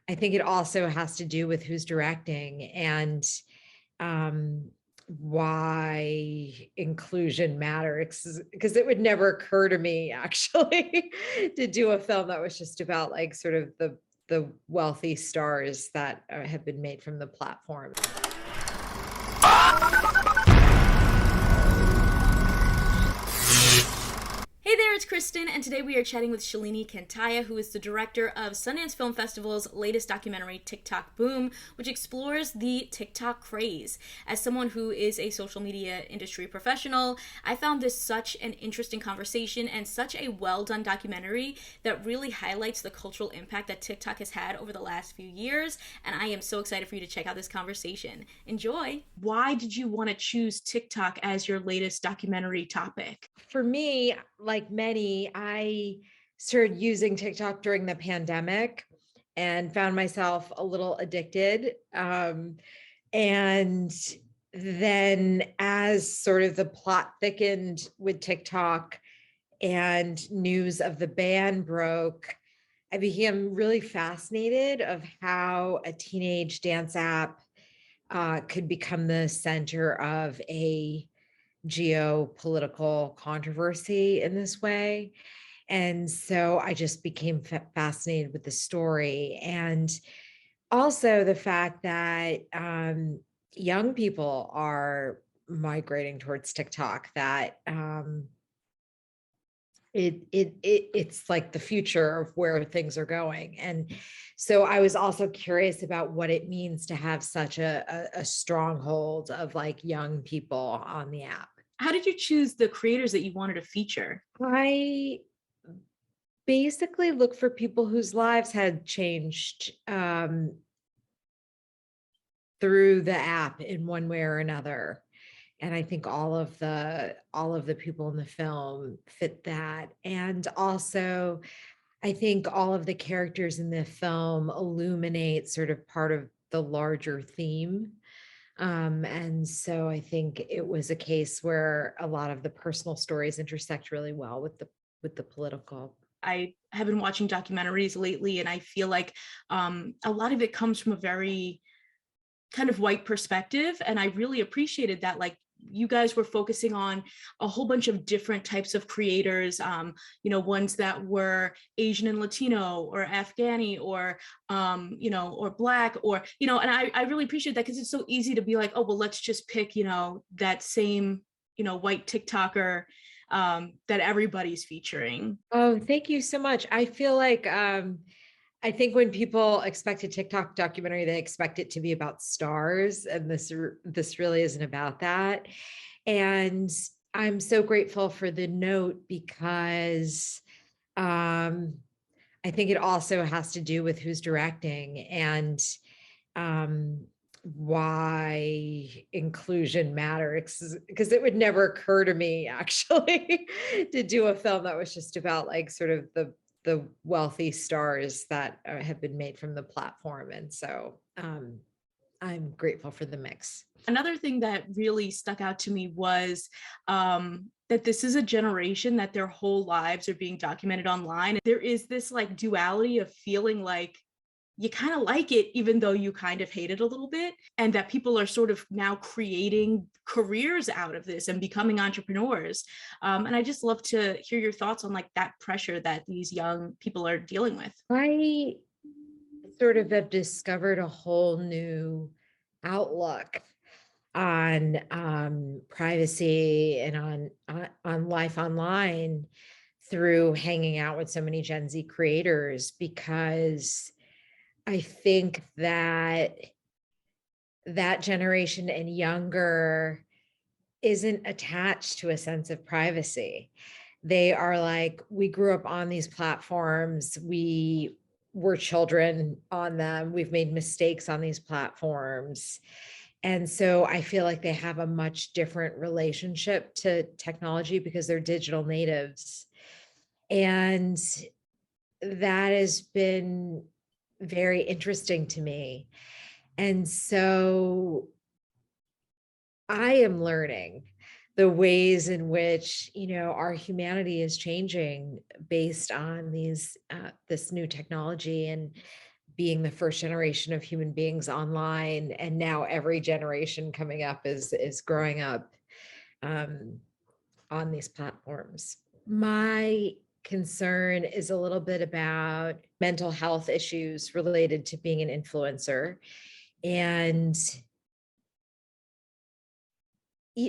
I think it also has to do with who's directing and why inclusion matters, because it would never occur to me actually to do a film that was just about like sort of the wealthy stars that have been made from the platform. Hey there, it's Kristen, and today we are chatting with Shalini Kantayya, who is the director of Sundance Film Festival's latest documentary, TikTok Boom, which explores the TikTok craze. As someone who is a social media industry professional, I found this such an interesting conversation and such a well-done documentary that really highlights the cultural impact that TikTok has had over the last few years, and I am so excited for you to check out this conversation. Enjoy! Why did you want to choose TikTok as your latest documentary topic? For me, like many, I started using TikTok during the pandemic and found myself a little addicted. And then as sort of the plot thickened with TikTok and news of the ban broke, I became really fascinated of how a teenage dance app could become the center of a geopolitical controversy in this way. And so I just became fascinated with the story. And also the fact that young people are migrating towards TikTok, that it's like the future of where things are going. And so I was also curious about what it means to have such a stronghold of like young people on the app. How did you choose the creators that you wanted to feature? I basically look for people whose lives had changed through the app in one way or another. And I think all of the people in the film fit that. And also, I think all of the characters in the film illuminate sort of part of the larger theme. And so I think it was a case where a lot of the personal stories intersect really well with the political. I have been watching documentaries lately, and I feel like a lot of it comes from a very kind of white perspective. And I really appreciated that, like, you guys were focusing on a whole bunch of different types of creators, ones that were Asian and Latino or Afghani or, or Black or, and I really appreciate that, because it's so easy to be like, oh, well, let's just pick, that same, white TikToker that everybody's featuring. Oh, thank you so much. I feel like I think when people expect a TikTok documentary, they expect it to be about stars, and this really isn't about that. And I'm so grateful for the note, because I think it also has to do with who's directing and why inclusion matters, because it would never occur to me actually to do a film that was just about like sort of the wealthy stars that have been made from the platform. And so I'm grateful for the mix. Another thing that really stuck out to me was that this is a generation that their whole lives are being documented online. There is this like duality of feeling like you kind of like it, even though you kind of hate it a little bit, and that people are sort of now creating careers out of this and becoming entrepreneurs. And I just love to hear your thoughts on like that pressure that these young people are dealing with. I sort of have discovered a whole new outlook on privacy and on life online through hanging out with so many Gen Z creators, because I think that generation and younger isn't attached to a sense of privacy. They are like, we grew up on these platforms. We were children on them. We've made mistakes on these platforms. And so I feel like they have a much different relationship to technology because they're digital natives. And that has been very interesting to me. And so I am learning the ways in which, our humanity is changing based on this new technology. And being the first generation of human beings online, and now every generation coming up is growing up on these platforms. My concern is a little bit about mental health issues related to being an influencer. And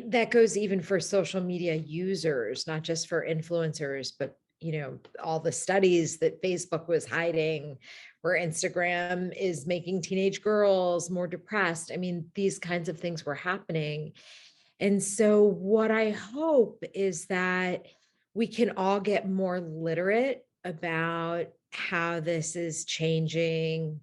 that goes even for social media users, not just for influencers, but all the studies that Facebook was hiding, where Instagram is making teenage girls more depressed. I mean, these kinds of things were happening. And so what I hope is that we can all get more literate about how this is changing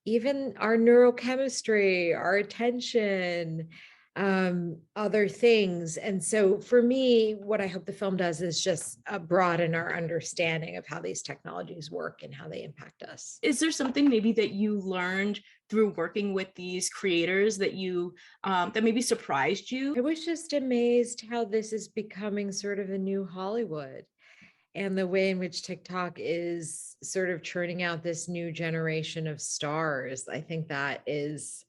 even our neurochemistry, our attention, other things. And so for me, what I hope the film does is just broaden our understanding of how these technologies work and how they impact us. Is there something maybe that you learned through working with these creators that you that maybe surprised you? I was just amazed how this is becoming sort of a new Hollywood, and the way in which TikTok is sort of churning out this new generation of stars. I think that is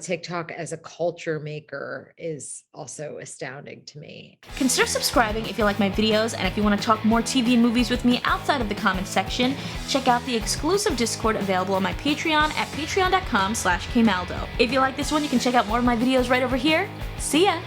TikTok as a culture maker is also astounding to me. Consider subscribing if you like my videos, and if you want to talk more TV and movies with me outside of the comments section, check out the exclusive Discord available on my Patreon at patreon.com/kmaldo. If you like this one, you can check out more of my videos right over here. See ya!